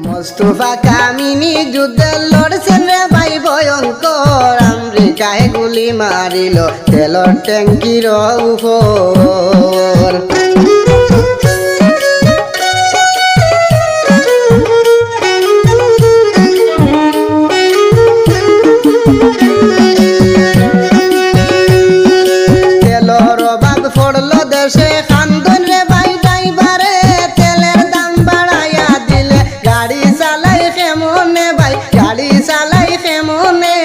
মোস্তফা কামিনী যুদ্ধে লড়ছেন রে ভাই ভয়ঙ্কর, আমেরিকায় গুলি মারিল তেলর ট্যাঙ্কির উপর। তেলর অভাব পড়ল দেশে, খান্দন রে ভাই ড্রাইভারে, তেলের দাম বাড়াইয়া দিলে গাড়ি চালাই কেমনে ভাই, গাড়ি চালাই কেমনে।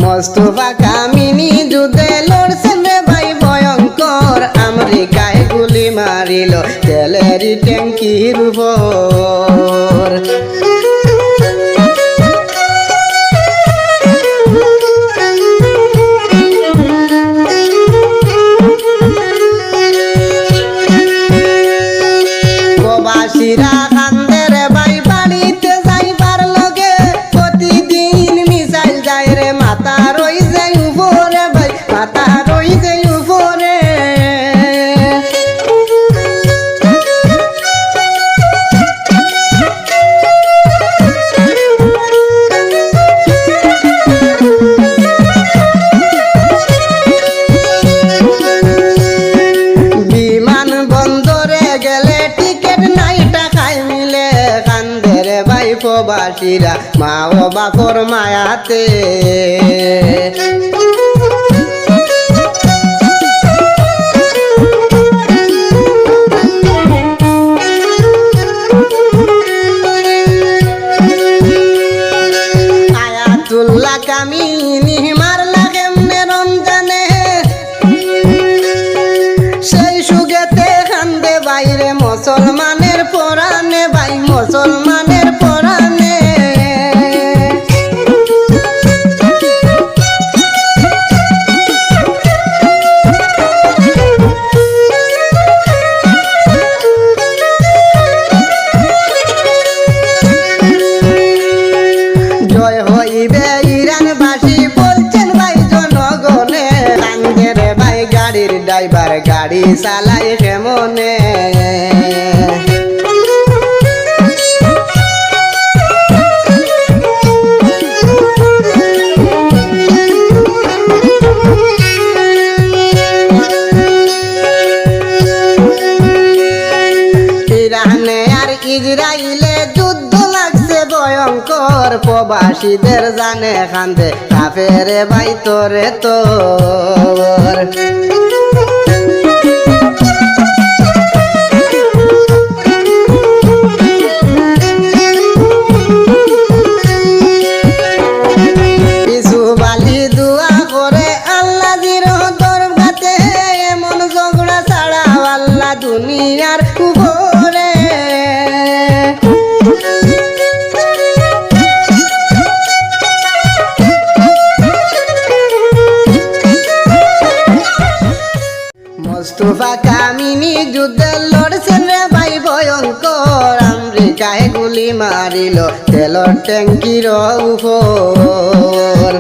মোস্তফা কামিনী যুদ্ধে লড়ছেন রে ভাই ভয়ঙ্কর, আমেরিকায় গুলি মারিল তেলের ট্যাঙ্কির উপর। প্রবাসীরা কান্দে রে ভাই বাড়িতে যাইবার লগে, প্রতিদিন মিসাইল যায় রে মাথা রই যায় উপরে ভাই, মাথা রই যায় উপরে। বিমান বন্দরে গেলে টিকিট নাই টাকায় মিলে, কান্দে রে ভাই প্রবাসীরা মা ও বাপর মায়াতে। আয়াতুল্লাহ কামিনী মারলা কেমনে রমজানে, সেই সুগেতে কান্দে বাইরে মুসলমানের পরাণে ভাই, মুসলমানের পরাণে। জয় হইবে ইরানবাসী বলছেন ভাই জনগণে, কান্দে রে ভাই গাড়ির ড্রাইভার গাড়ি চালাই কেমনে। ইরানে আর ইসরায়েলে যুদ্ধ লাগছে ভয়ঙ্কর, প্রবাসীদের জানে কান্দে কাফেরে ভাই তোরে তোর। কিছু বালি দুয়া করে আল্লাহ জির দরবাতে, এমন ঝগড়া ছাড়াও আল্লাহ দুনিয়ার উপরে। মোস্তফা কামিনী যুদ্ধে লড়ছেন রে ভাই ভয়ঙ্কর, আমেরিকায় গুলি মারিল তেলর ট্যাঙ্কির উপর।